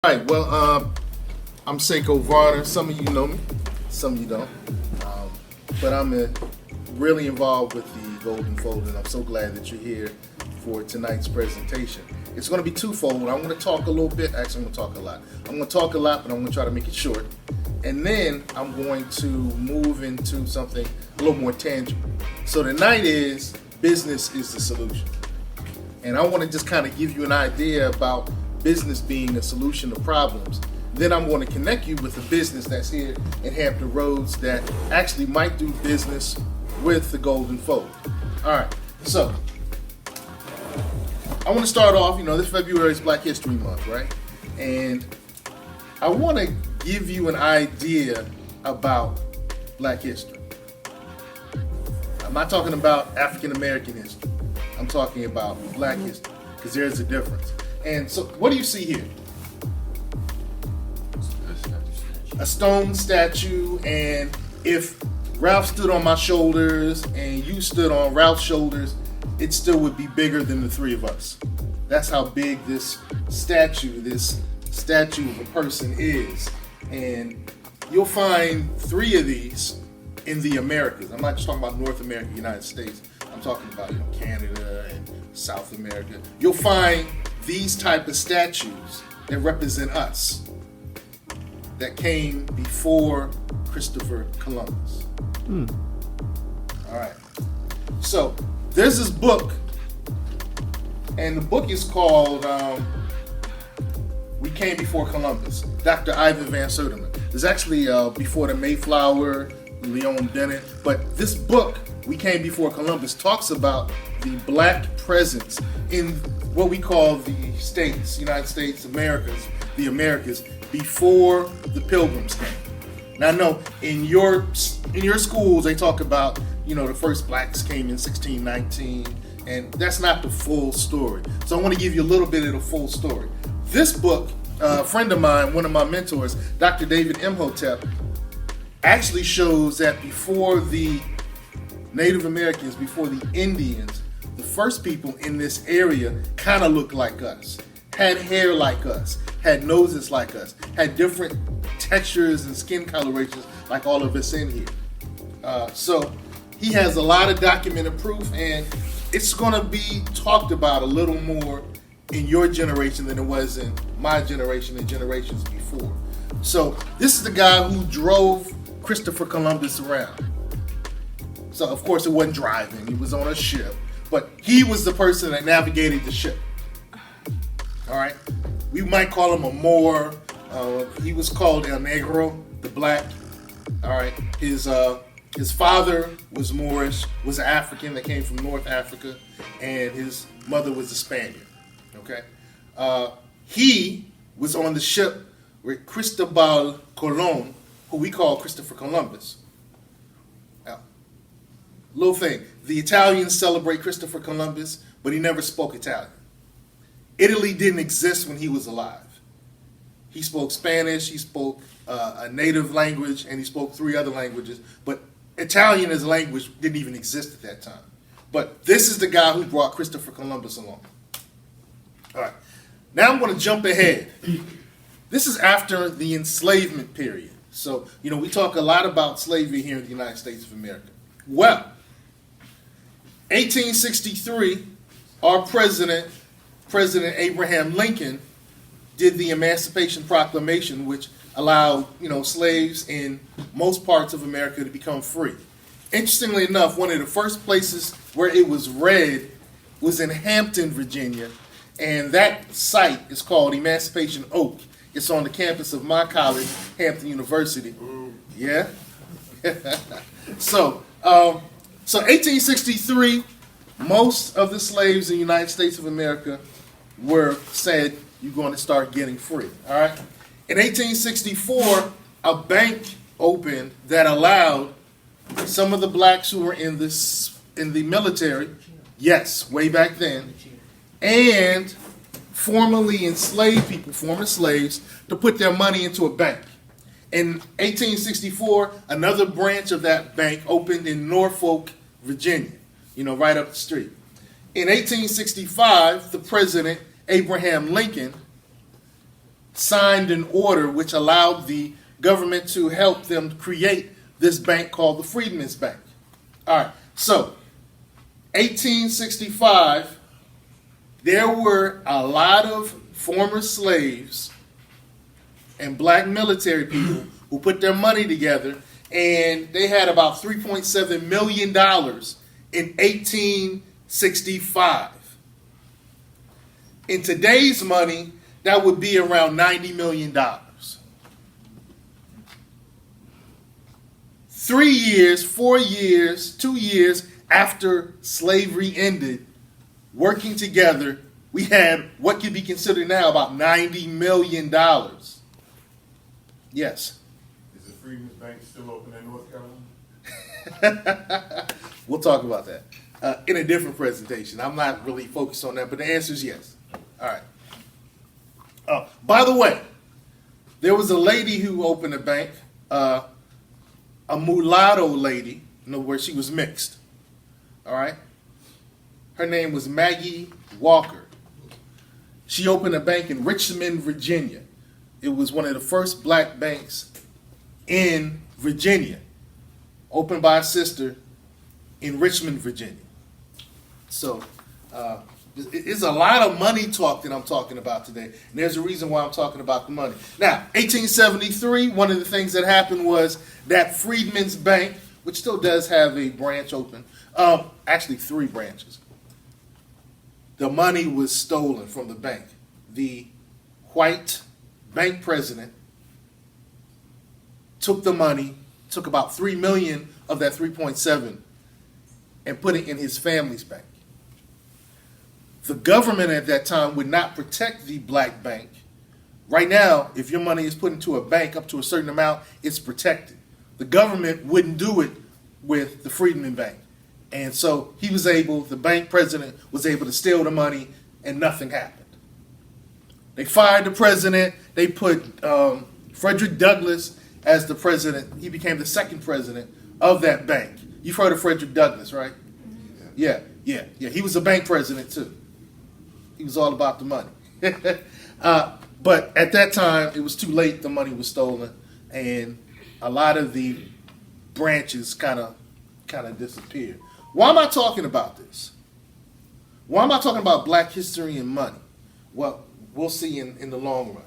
All right, well, I'm Seko Varner. Some of you know me, some of you don't. But I'm really involved with the Golden Fold, and I'm so glad that you're here for tonight's presentation. It's going to be twofold. I'm going to talk a little bit. Actually, I'm going to talk a lot. I'm going to talk a lot, but I'm going to try to make it short. And then I'm going to move into something a little more tangible. So tonight is business is the solution. And I want to just kind of give you an idea about business being a solution to problems. Then I'm going to connect you with a business that's here in Hampton Roads that actually might do business with the Golden Fold. All right, so I want to start off, this February is Black History Month, right? And I want to give you an idea about Black history. I'm not talking about African American history. I'm talking about Black history, because there's a difference. And so, what do you see here? A stone statue, and if Ralph stood on my shoulders and you stood on Ralph's shoulders, it still would be bigger than the three of us. That's how big this statue of a person is. And you'll find three of these in the Americas. I'm not just talking about North America, United States. I'm talking about Canada and South America. You'll find these type of statues that represent us, that came before Christopher Columbus. All right. So there's this book, and the book is called We Came Before Columbus, Dr. Ivan Van Sertima. There's actually Before the Mayflower, Leon Bennett, but this book, We Came Before Columbus, talks about the black presence in what we call the states, United States, Americas, the Americas, before the Pilgrims came. Now I know in your schools they talk about, the first blacks came in 1619, and that's not the full story. So I want to give you a little bit of the full story. This book, a friend of mine, one of my mentors, Dr. David Imhotep, actually shows that before the Native Americans, before the Indians, the first people in this area kind of looked like us, had hair like us, had noses like us, had different textures and skin colorations like all of us in here. So he has a lot of documented proof, and it's going to be talked about a little more in your generation than it was in my generation and generations before. So this is the guy who drove Christopher Columbus around. So of course it wasn't driving, he was on a ship, but he was the person that navigated the ship. All right, we might call him a Moor. He was called El Negro, the black. All right, his father was Moorish, was an African that came from North Africa, and his mother was a Spaniard. Okay, he was on the ship with Cristobal Colon, who we call Christopher Columbus. Now, little thing, the Italians celebrate Christopher Columbus, but he never spoke Italian. Italy didn't exist when he was alive. He spoke Spanish, he spoke a native language, and he spoke 3 other languages, but Italian as a language didn't even exist at that time. But this is the guy who brought Christopher Columbus along. All right, now I'm going to jump ahead. This is after the enslavement period. So, we talk a lot about slavery here in the United States of America. Well, 1863, our President Abraham Lincoln, did the Emancipation Proclamation, which allowed, slaves in most parts of America to become free. Interestingly enough, one of the first places where it was read was in Hampton, Virginia, and that site is called Emancipation Oak. It's on the campus of my college, Hampton University. Yeah? So 1863, most of the slaves in the United States of America were said, you're going to start getting free. All right? In 1864, a bank opened that allowed some of the blacks who were in the military, yes, way back then, and formerly enslaved people, former slaves, to put their money into a bank. In 1864, another branch of that bank opened in Norfolk, Virginia, right up the street. In 1865, the president, Abraham Lincoln, signed an order which allowed the government to help them create this bank called the Freedmen's Bank. All right, so 1865, there were a lot of former slaves and black military people who put their money together, and they had about $3.7 million in 1865. In today's money, that would be around $90 million. 3 years, 4 years, 2 years after slavery ended, working together, we had what could be considered now about $90 million. Yes. Is the Freedmen's Bank still open in North Carolina? We'll talk about that in a different presentation. I'm not really focused on that, but the answer is yes. All right. By the way, there was a lady who opened a bank, a mulatto lady, where she was mixed. All right. Her name was Maggie Walker. She opened a bank in Richmond, Virginia. It was one of the first black banks in Virginia, opened by a sister in Richmond, Virginia. So it's a lot of money talk that I'm talking about today. And there's a reason why I'm talking about the money. Now, 1873, one of the things that happened was that Freedmen's Bank, which still does have a branch open, actually 3 branches. The money was stolen from the bank. The white bank president took the money, took about $3 million of that 3.7 and put it in his family's bank. The government at that time would not protect the black bank. Right now, if your money is put into a bank up to a certain amount, it's protected. The government wouldn't do it with the Freedmen Bank. And so the bank president was able to steal the money and nothing happened. They fired the president. They put Frederick Douglass as the president. He became the second president of that bank. You've heard of Frederick Douglass, right? Yeah. He was a bank president too. He was all about the money. But at that time, it was too late. The money was stolen, and a lot of the branches kind of disappeared. Why am I talking about this? Why am I talking about black history and money? Well, we'll see in the long run.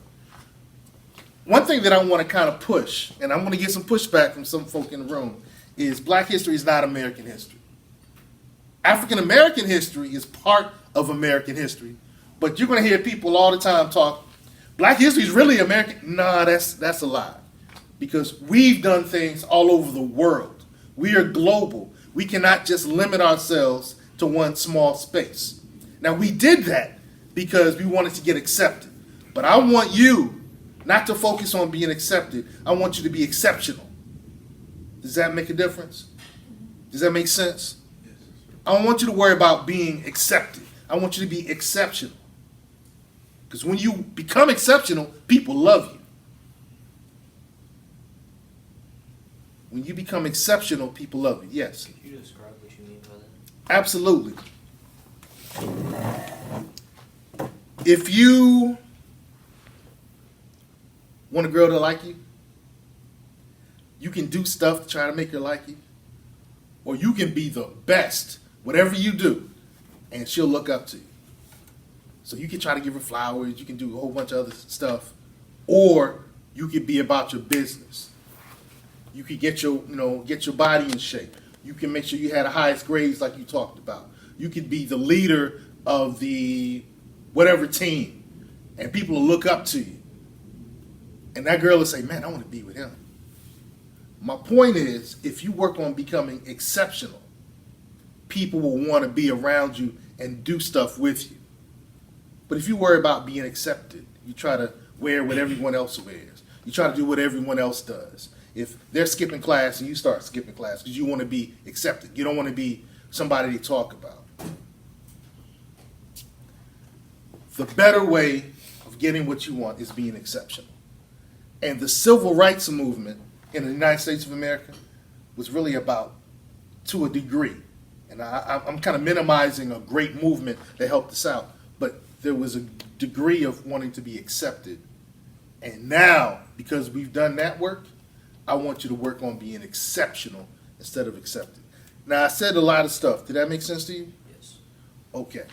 One thing that I want to kind of push, and I'm going to get some pushback from some folk in the room, is black history is not American history. African American history is part of American history, but you're going to hear people all the time talk, black history is really American. Nah, that's a lie. Because we've done things all over the world. We are global. We cannot just limit ourselves to one small space. Now, we did that because we wanted to get accepted. But I want you not to focus on being accepted. I want you to be exceptional. Does that make a difference? Does that make sense? I don't want you to worry about being accepted. I want you to be exceptional. Because when you become exceptional, people love you. When you become exceptional, people love you. Yes? Could you describe what you mean by that? Absolutely. If you want a girl to like you, you can do stuff to try to make her like you. Or you can be the best, whatever you do, and she'll look up to you. So you can try to give her flowers, you can do a whole bunch of other stuff, or you could be about your business. You could get your body in shape. You can make sure you had the highest grades like you talked about. You could be the leader of the whatever team, and people will look up to you. And that girl will say, man, I want to be with him. My point is, if you work on becoming exceptional, people will want to be around you and do stuff with you. But if you worry about being accepted, you try to wear what everyone else wears. You try to do what everyone else does. If they're skipping class and you start skipping class because you want to be accepted. You don't want to be somebody they talk about. The better way of getting what you want is being exceptional. And the civil rights movement in the United States of America was really about, to a degree, and I'm kind of minimizing a great movement that helped us out, but there was a degree of wanting to be accepted And now, because we've done that work, I want you to work on being exceptional instead of accepted. Now, I said a lot of stuff. Did that make sense to you? Yes. Okay.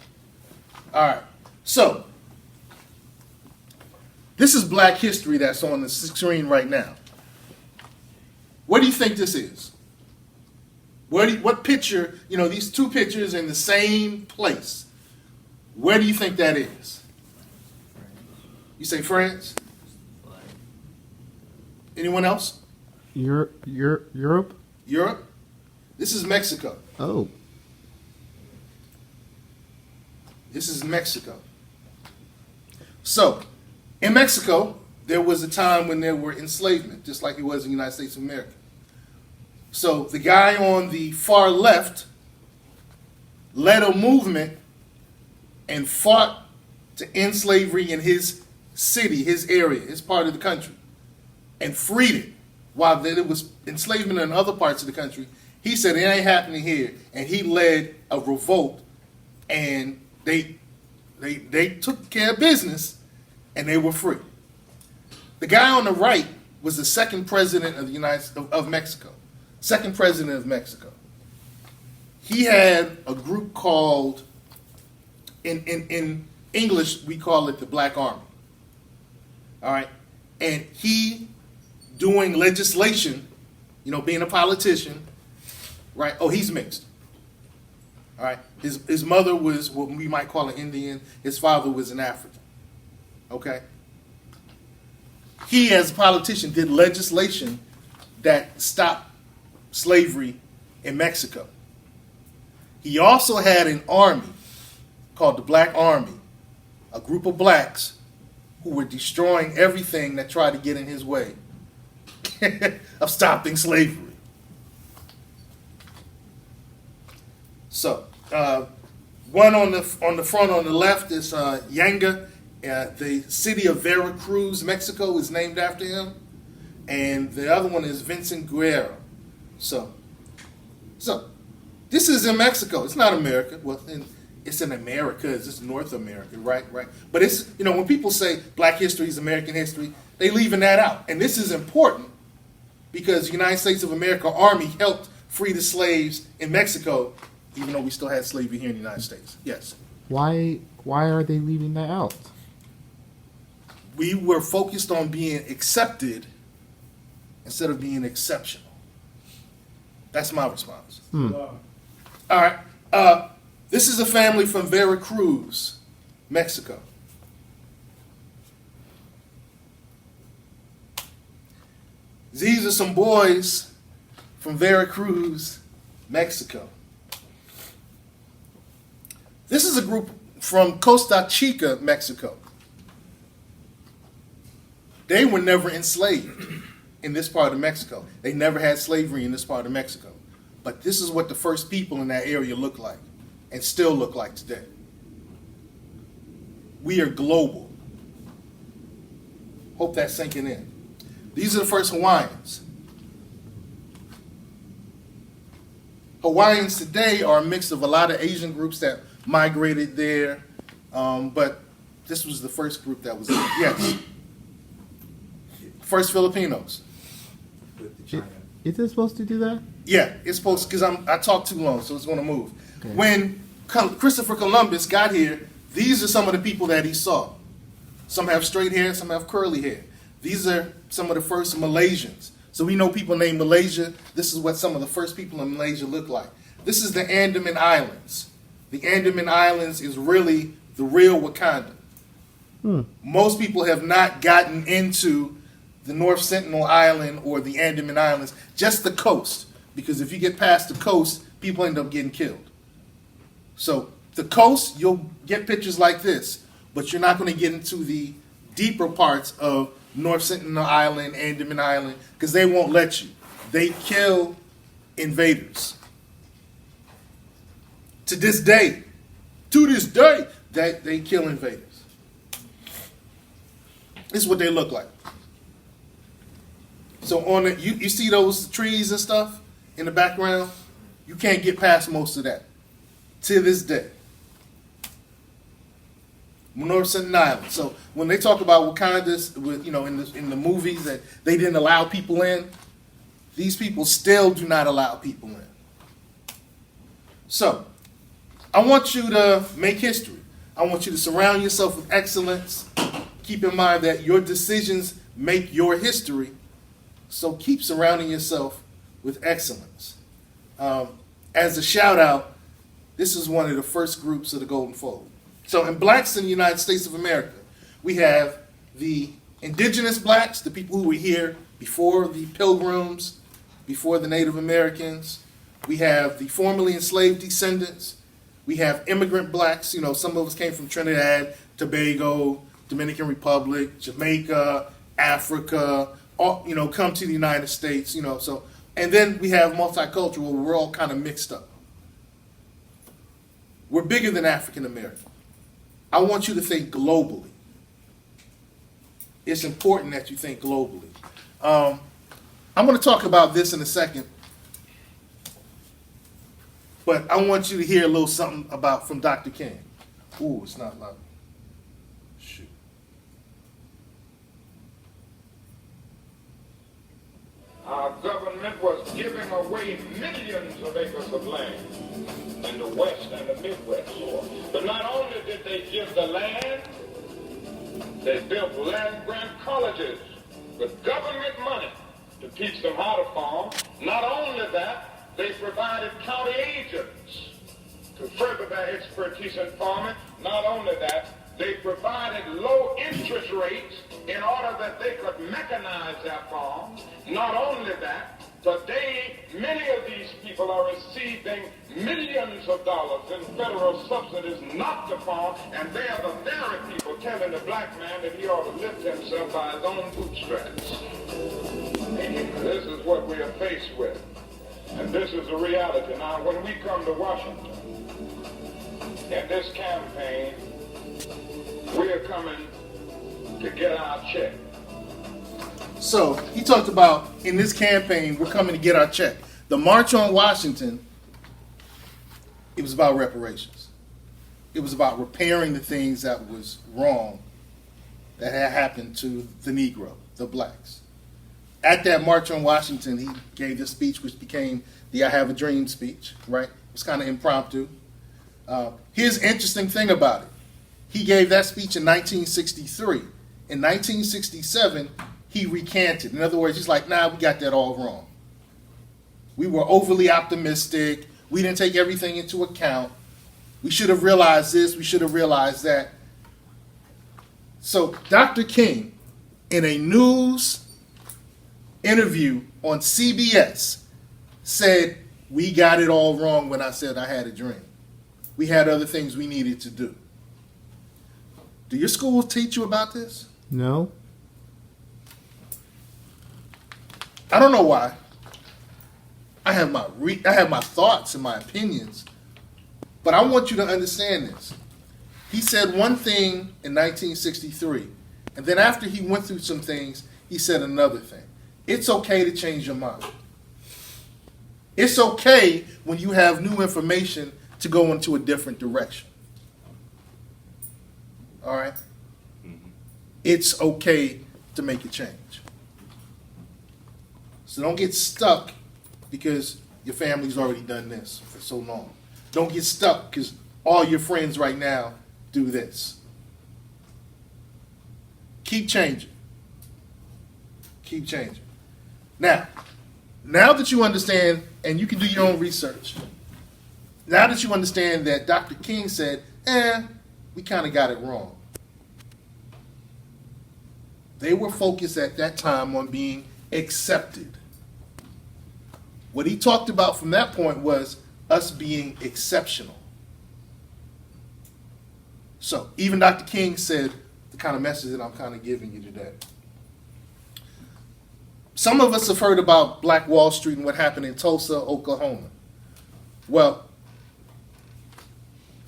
All right. So, this is Black history that's on the screen right now. What do you think this is? What picture, these two pictures in the same place, where do you think that is? You say France? Anyone else? Europe? Europe? This is Mexico. Oh. This is Mexico. So, in Mexico, there was a time when there were enslavement, just like it was in the United States of America. So the guy on the far left led a movement and fought to end slavery in his city, his area, his part of the country, and freed it. While there was enslavement in other parts of the country, he said it ain't happening here, and he led a revolt, and they took care of business, and they were free. The guy on the right was the second president of Mexico. Second president of Mexico. He had a group called, in English, we call it the Black Army. All right? And he, doing legislation, being a politician, right? Oh, he's mixed. All right? His mother was what we might call an Indian. His father was an African. Okay? He, as a politician, did legislation that stopped slavery in Mexico. He also had an army called the Black Army, a group of blacks who were destroying everything that tried to get in his way of stopping slavery. So, one on the front on the left is Yanga. The city of Veracruz, Mexico, is named after him. And the other one is Vincent Guerrero. So this is in Mexico. It's not America. Well, it's in America. It's North America, right? But it's, when people say Black history is American history, they leaving that out. And this is important because the United States of America Army helped free the slaves in Mexico, even though we still had slavery here in the United States. Yes. Why are they leaving that out? We were focused on being accepted instead of being exceptional. That's my response. All right. This is a family from Veracruz, Mexico. These are some boys from Veracruz, Mexico. This is a group from Costa Chica, Mexico. They were never enslaved in this part of Mexico. They never had slavery in this part of Mexico. But this is what the first people in that area look like and still look like today. We are global. Hope that's sinking in. These are the first Hawaiians. Hawaiians today are a mix of a lot of Asian groups that migrated there, but this was the first group that was there. Yes. First Filipinos. Is it supposed to do that? Yeah, it's supposed to, because I talked too long, so it's going to move. Okay. When Christopher Columbus got here, these are some of the people that he saw. Some have straight hair, some have curly hair. These are some of the first Malaysians. So we know people named Malaysia. This is what some of the first people in Malaysia look like. This is the Andaman Islands. The Andaman Islands is really the real Wakanda. Most people have not gotten into the North Sentinel Island or the Andaman Islands, just the coast. Because if you get past the coast, people end up getting killed. So the coast, you'll get pictures like this, but you're not going to get into the deeper parts of North Sentinel Island, Andaman Island, because they won't let you. They kill invaders. To this day, they kill invaders. This is what they look like. So on the, you see those trees and stuff in the background? You can't get past most of that. To this day. North Island. So when they talk about Wakanda's, in the movies that they didn't allow people in, these people still do not allow people in. So I want you to make history. I want you to surround yourself with excellence. Keep in mind that your decisions make your history. So keep surrounding yourself with excellence. As a shout out, this is one of the first groups of the Golden Fold. So in blacks in the United States of America, we have the indigenous blacks, the people who were here before the Pilgrims, before the Native Americans. We have the formerly enslaved descendants. We have immigrant blacks. Some of us came from Trinidad, Tobago, Dominican Republic, Jamaica, Africa, all, come to the United States, so, and then we have multicultural, we're all kind of mixed up. We're bigger than African American. I want you to think globally. It's important that you think globally. I'm going to talk about this in a second, but I want you to hear a little something from Dr. King. Ooh, it's not loud. Shoot. Our government was giving away millions of acres of land in the West and the Midwest. But not only did they give the land, they built land-grant colleges with government money to teach them how to farm. Not only that, they provided county agents to further their expertise in farming. Not only that, they provided low interest rates in order that they could mechanize their farms. Not only that, today many of these people are receiving millions of dollars in federal subsidies not to farm, and they are the very people telling the black man that he ought to lift himself by his own bootstraps. This is what we are faced with, and this is the reality. Now, when we come to Washington, in this campaign, we are coming to get our check. So he talked about, in this campaign, we're coming to get our check. The March on Washington, it was about reparations. It was about repairing the things that was wrong that had happened to the Negro, the blacks. At that March on Washington, he gave this speech, which became the I Have a Dream speech, right? It was kind of impromptu. Here's the interesting thing about it. He gave that speech in 1963. In 1967, he recanted. In other words, he's like, nah, we got that all wrong. We were overly optimistic. We didn't take everything into account. We should have realized this. We should have realized that. So Dr. King, in a news interview on CBS, said, we got it all wrong when I said I had a dream. We had other things we needed to do. Do your schools teach you about this? No. I don't know why. I have my thoughts and my opinions, but I want you to understand this. He said one thing in 1963, and then after he went through some things, he said another thing. It's okay to change your mind. It's okay when you have new information to go into a different direction. All right? It's okay to make a change. So don't get stuck because your family's already done this for so long. Don't get stuck because all your friends right now do this. Keep changing. Keep changing. Now that you understand, and you can do your own research, now that you understand that Dr. King said, we kind of got it wrong. They were focused at that time on being accepted. What he talked about from that point was us being exceptional. So even Dr. King said the kind of message that I'm kind of giving you today. Some of us have heard about Black Wall Street and what happened in Tulsa, Oklahoma. Well,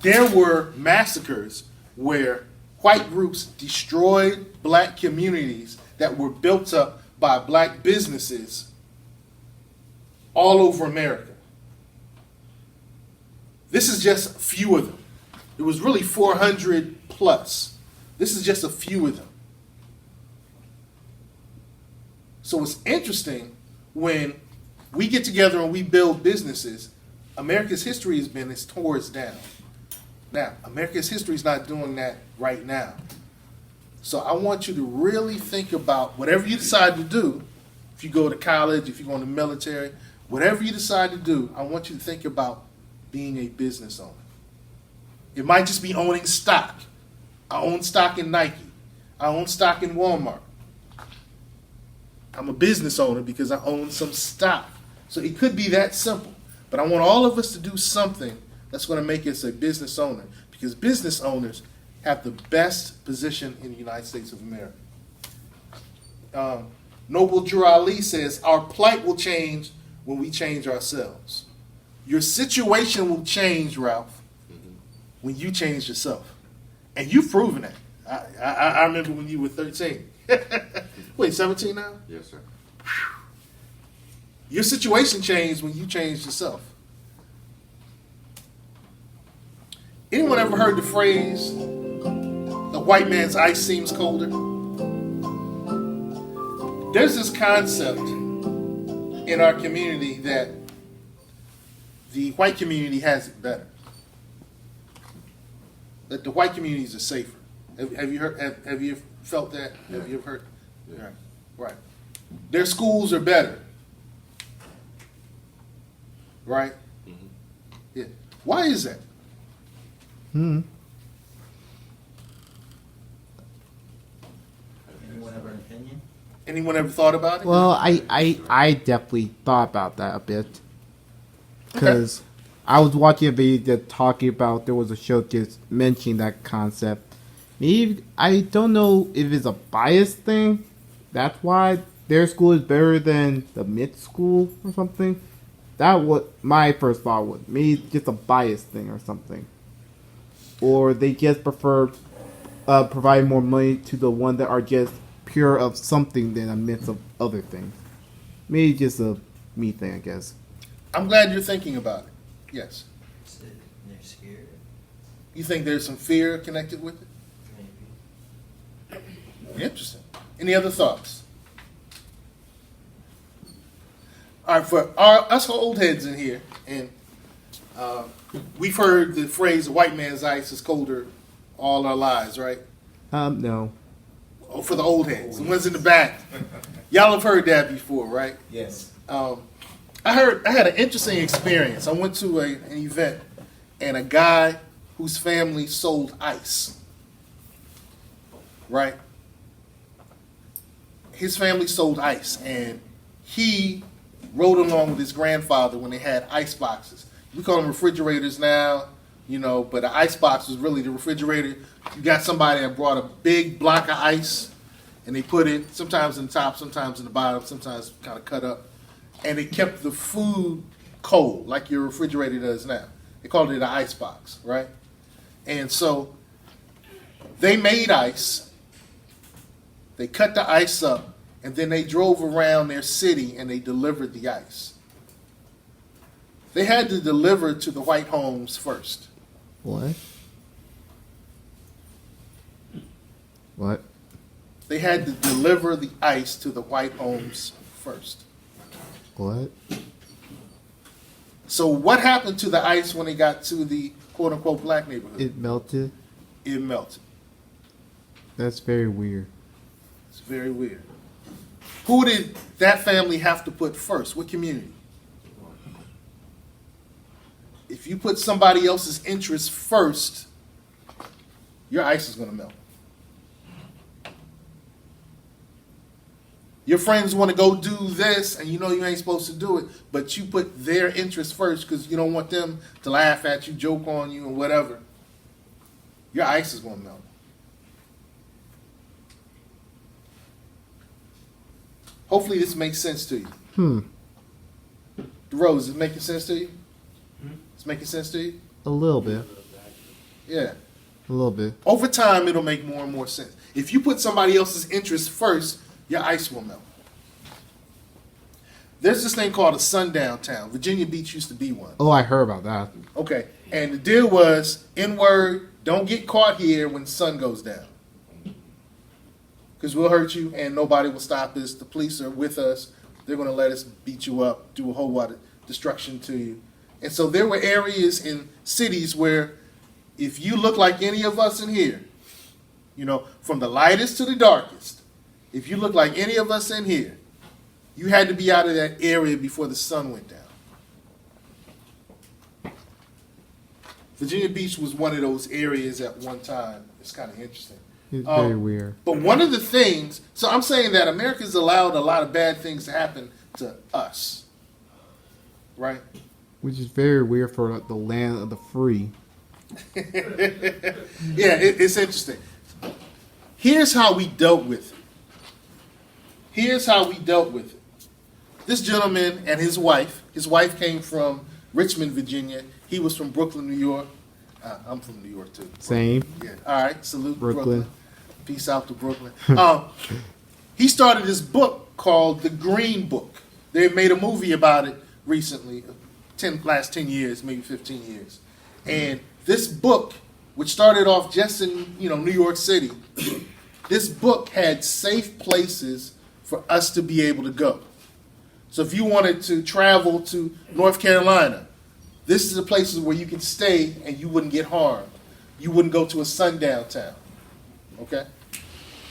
there were massacres where white groups destroyed black communities that were built up by black businesses all over America. This is just a few of them. It was really 400 plus. This is just a few of them. So it's interesting when we get together and we build businesses, America's history has been it's towards down. Now, America's history is not doing that right now. So I want you to really think about whatever you decide to do. If you go to college, if you go in the military, whatever you decide to do, I want you to think about being a business owner. It might just be owning stock. I own stock in Nike. I own stock in Walmart. I'm a business owner because I own some stock. So it could be that simple. But I want all of us to do something that's going to make us a business owner, because business owners have the best position in the United States of America. Noble Drew Ali says, our plight will change when we change ourselves. Your situation will change, Ralph, when you change yourself. And you've proven that. I remember when you were 13. Wait, 17 now? Yes, sir. Your situation changed when you changed yourself. Anyone ever heard the phrase, the white man's ice seems colder? There's this concept in our community that the white community has it better. That the white communities are safer. Have you heard? Have you felt that? Yeah. Have you ever heard? Yeah. Right. Their schools are better. Right? Mm-hmm. Yeah. Why is that? Anyone have an opinion? Anyone ever thought about it? Well, I definitely thought about that a bit. Because I was watching a video that talking about, there was a show just mentioning that concept. Maybe, I don't know if it's a bias thing. That's why their school is better than the mid school or something. That what my first thought was. Maybe just a bias thing or something. Or they just prefer provide more money to the one that are just pure of something than a mix of other things. Maybe just a me thing, I guess. I'm glad you're thinking about it. Yes. They're scared, You think there's some fear connected with it? maybe. Interesting. Any other thoughts? All right, for us old heads in here, and we've heard the phrase, "the white man's ice is colder," all our lives, right? No. Oh, for the old heads, the ones in the back, y'all have heard that before, right? Yes. I had an interesting experience. I went to an event, and a guy whose family sold ice, right? His family sold ice, and he rode along with his grandfather when they had ice boxes. We call them refrigerators now, but the ice box was really the refrigerator. You got somebody that brought a big block of ice, and they put it sometimes in the top, sometimes in the bottom, sometimes kind of cut up, and it kept the food cold like your refrigerator does now. They called it an ice box, right? And so they made ice, they cut the ice up, and then they drove around their city and they delivered the ice. They had to deliver to the white homes first. What? What? They had to deliver the ice to the white homes first. What? So what happened to the ice when it got to the quote-unquote black neighborhood? It melted? It melted. That's very weird. It's very weird. Who did that family have to put first? What community? If you put somebody else's interest first, your ice is going to melt. Your friends want to go do this, and you know you ain't supposed to do it, but you put their interest first because you don't want them to laugh at you, joke on you, or whatever. Your ice is going to melt. Hopefully this makes sense to you. Rose, is it making sense to you? It's making sense to you? A little bit. Yeah. A little bit. Over time, it'll make more and more sense. If you put somebody else's interest first, your ice will melt. There's this thing called a sundown town. Virginia Beach used to be one. Oh, I heard about that. Okay. And the deal was, N-word, don't get caught here when the sun goes down. because we'll hurt you and nobody will stop us. The police are with us. They're going to let us beat you up, do a whole lot of destruction to you. And so there were areas in cities where if you look like any of us in here, you know, from the lightest to the darkest, if you look like any of us in here, you had to be out of that area before the sun went down. Virginia Beach was one of those areas at one time. It's kind of interesting. It's very weird. But one of the things, so I'm saying that America's allowed a lot of bad things to happen to us, right? Which is very weird for the land of the free. Yeah, it's interesting. Here's how we dealt with it. This gentleman and his wife came from Richmond, Virginia. He was from Brooklyn, New York. I'm from New York, too. Same. Yeah. All right. Salute Brooklyn. Peace out to Brooklyn. He started this book called The Green Book. They made a movie about it recently, last 10 years, maybe 15 years. And this book, which started off just in New York City, this book had safe places for us to be able to go. So if you wanted to travel to North Carolina, this is the places where you can stay and you wouldn't get harmed. You wouldn't go to a sundown town. Okay?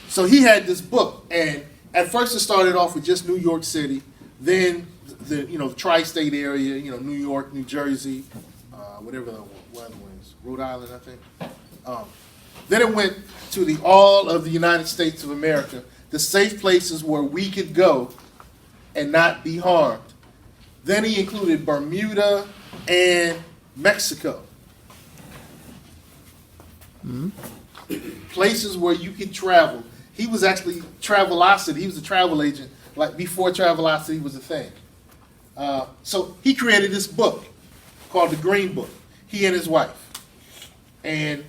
So he had this book, and at first it started off with just New York City, then the tri-state area, New York, New Jersey, whatever the other one is, Rhode Island, I think. Then it went to all of the United States of America, the safe places where we could go and not be harmed. Then he included Bermuda and Mexico. Mm-hmm. Places where you could travel. He was actually Travelocity. He was a travel agent. Like before Travelocity was a thing. So he created this book called The Green Book. He and his wife. And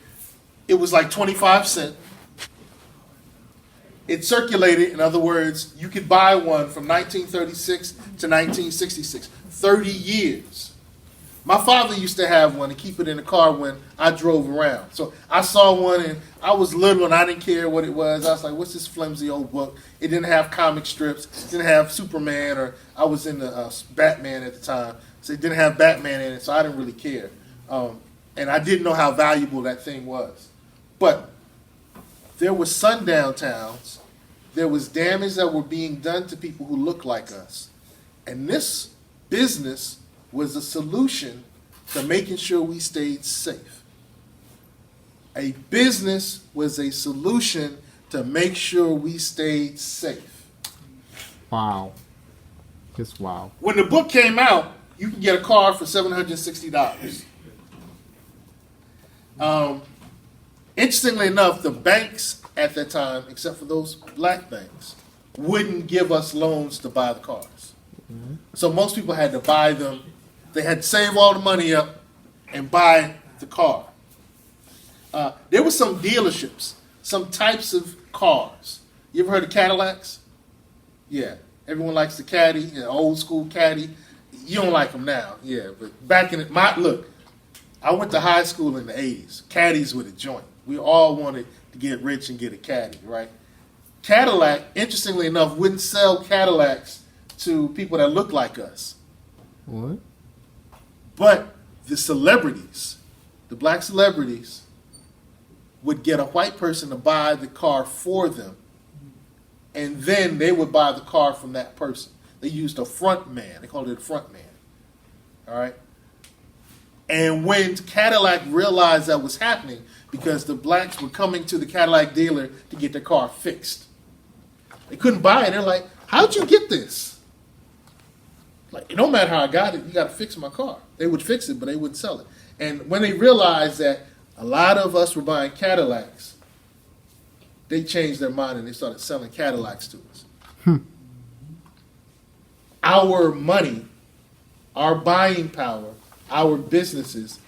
it was like 25 cents. It circulated, in other words, you could buy one from 1936 to 1966. 30 years. My father used to have one and keep it in the car when I drove around. So I saw one and I was little and I didn't care what it was. I was like, what's this flimsy old book? It didn't have comic strips. It didn't have Superman, or I was in the Batman at the time. So it didn't have Batman in it, so I didn't really care. And I didn't know how valuable that thing was. But there were sundown towns. There was damage that were being done to people who looked like us. And this business was a solution to making sure we stayed safe. A business was a solution to make sure we stayed safe. Wow. Just wow. When the book came out, you can get a car for $760. Interestingly enough, the banks at that time, except for those black banks, wouldn't give us loans to buy the cars. Mm-hmm. So most people had to buy them. They had to save all the money up and buy the car. There were some dealerships, some types of cars. You ever heard of Cadillacs? Yeah. Everyone likes the Caddy, old school Caddy. You don't like them now, yeah. But back in look, I went to high school in the 80s. Caddies with a joint. We all wanted to get rich and get a Caddy, right? Cadillac, interestingly enough, wouldn't sell Cadillacs to people that look like us. What? But the celebrities, the black celebrities, would get a white person to buy the car for them, and then they would buy the car from that person. They used a front man. They called it a front man. All right? And when Cadillac realized that was happening, because the blacks were coming to the Cadillac dealer to get their car fixed, they couldn't buy it. They're like, how'd you get this? Like, it don't matter how I got it. You got to fix my car. They would fix it, but they wouldn't sell it. And when they realized that a lot of us were buying Cadillacs, they changed their mind and they started selling Cadillacs to us. Our money, our buying power, our businesses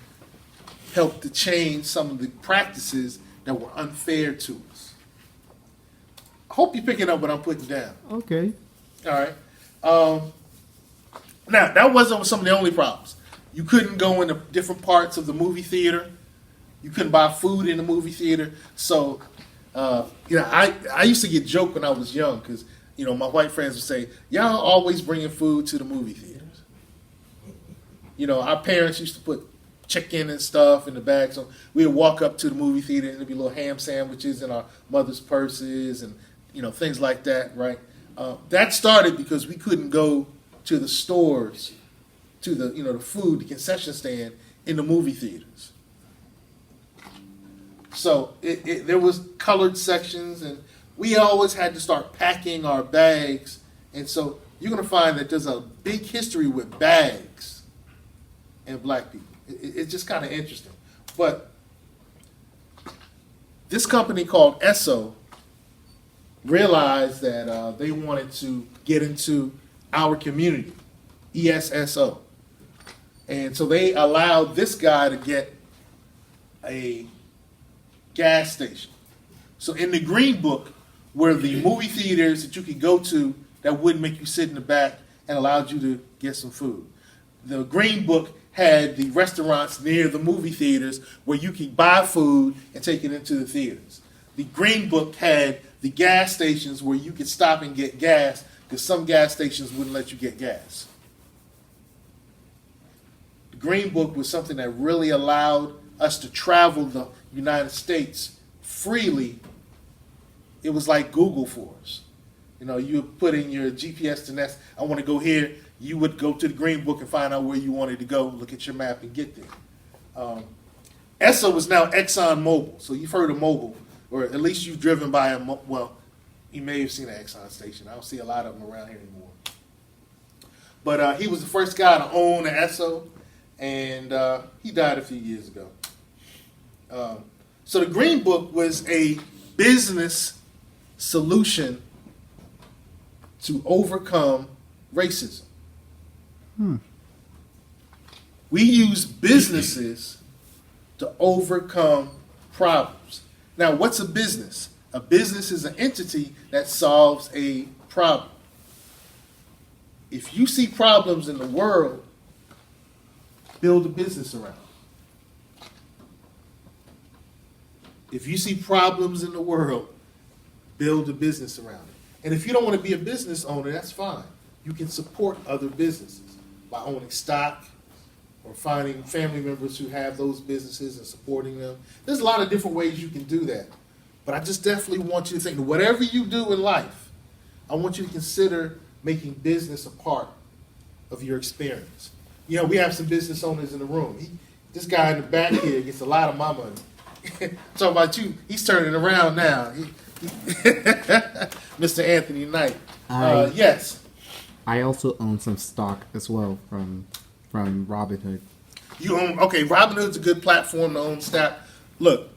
helped to change some of the practices that were unfair to us. I hope you're picking up what I'm putting down. Okay. All right. Now, that wasn't some of the only problems. You couldn't go into different parts of the movie theater. You couldn't buy food in the movie theater. So I used to get joked when I was young because, my white friends would say, y'all always bringing food to the movie theaters. Our parents used to put chicken and stuff in the bag. So we'd walk up to the movie theater and there'd be little ham sandwiches in our mother's purses and, things like that, right? That started because we couldn't go to the stores, to the food, the concession stand in the movie theaters. So there was colored sections, and we always had to start packing our bags. And so you're going to find that there's a big history with bags and black people. It's just kind of interesting. But this company called Esso realized that they wanted to get into our community, ESSO. And so they allowed this guy to get a gas station. So in the Green Book were the movie theaters that you could go to that wouldn't make you sit in the back and allowed you to get some food. The Green Book had the restaurants near the movie theaters where you could buy food and take it into the theaters. The Green Book had the gas stations where you could stop and get gas because some gas stations wouldn't let you get gas. The Green Book was something that really allowed us to travel the United States freely. It was like Google for us. You would put in your GPS to next, I want to go here. You would go to the Green Book and find out where you wanted to go, look at your map and get there. Esso is now Exxon Mobil. So you've heard of Mobil, or at least you've driven by you may have seen an Exxon station. I don't see a lot of them around here anymore. But he was the first guy to own an Esso, and he died a few years ago. So the Green Book was a business solution to overcome racism. We use businesses to overcome problems. Now, what's a business? A business is an entity that solves a problem. If you see problems in the world, build a business around it. If you see problems in the world, build a business around it. And if you don't want to be a business owner, that's fine. You can support other businesses by owning stock or finding family members who have those businesses and supporting them. There's a lot of different ways you can do that. But I just definitely want you to think that whatever you do in life, I want you to consider making business a part of your experience. We have some business owners in the room. This guy in the back here gets a lot of my money. Talking about you, he's turning around now. Mr. Anthony Knight. Yes. I also own some stock as well from Robinhood. You own, okay, Robinhood's a good platform to own stock. Look,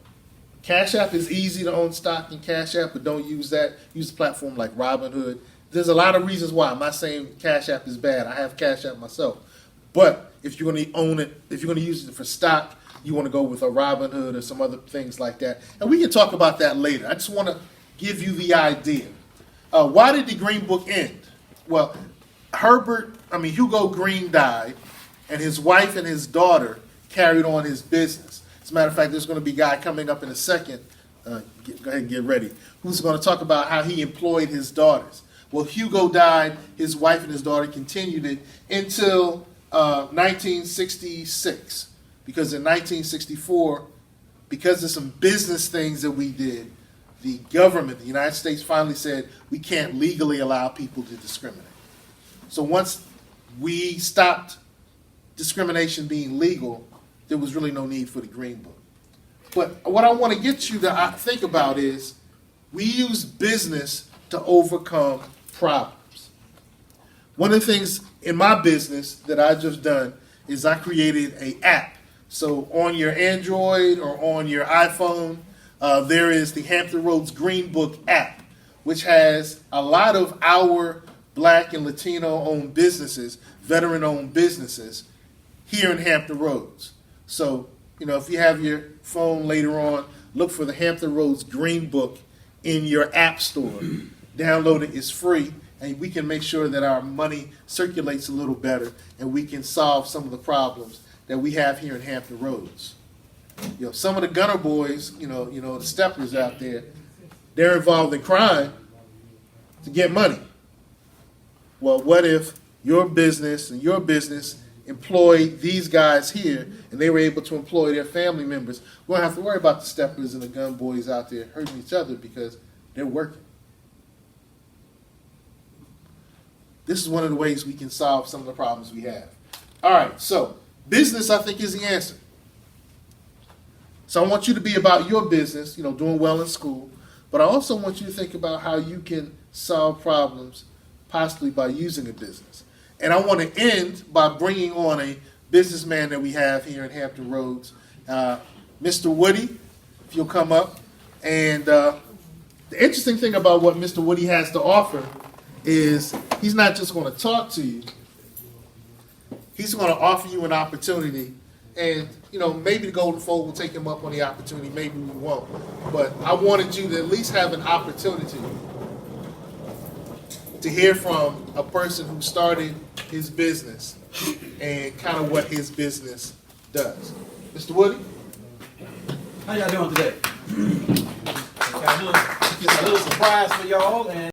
Cash App is easy to own stock in Cash App, but don't use that. Use a platform like Robinhood. There's a lot of reasons why. I'm not saying Cash App is bad. I have Cash App myself. But if you're going to own it, if you're going to use it for stock, you want to go with a Robinhood or some other things like that. And we can talk about that later. I just want to give you the idea. Why did the Green Book end? Well, Hugo Green died, and his wife and his daughter carried on his business. As a matter of fact, there's going to be a guy coming up in a second, go ahead and get ready, who's going to talk about how he employed his daughters. Well, Hugo died, his wife and his daughter continued it until 1966. Because in 1964, because of some business things that we did, the government, the United States, finally said we can't legally allow people to discriminate. So once we stopped discrimination being legal, there was really no need for the Green Book. But what I want to get you to think about is we use business to overcome problems. One of the things in my business that I just done is I created an app. So on your Android or on your iPhone, there is the Hampton Roads Green Book app, which has a lot of our Black and Latino-owned businesses, veteran-owned businesses here in Hampton Roads. So, if you have your phone later on, look for the Hampton Roads Green Book in your app store. Download it, it's free, and we can make sure that our money circulates a little better and we can solve some of the problems that we have here in Hampton Roads. Some of the gunner boys, the steppers out there, they're involved in crime to get money. Well, what if your business and your business employed these guys here and they were able to employ their family members? We don't have to worry about the steppers and the gun boys out there hurting each other because they're working. This is one of the ways we can solve some of the problems we have. All right, so business, I think, is the answer. So I want you to be about your business, doing well in school, but I also want you to think about how you can solve problems possibly by using a business. And I want to end by bringing on a businessman that we have here in Hampton Roads, Mr. Woody, if you'll come up. And the interesting thing about what Mr. Woody has to offer is he's not just going to talk to you. He's going to offer you an opportunity. And, maybe the Golden Fold will take him up on the opportunity. Maybe we won't. But I wanted you to at least have an opportunity to hear from a person who started his business and kind of what his business does. Mr. Woody? How y'all doing today? Got a little surprise for y'all. And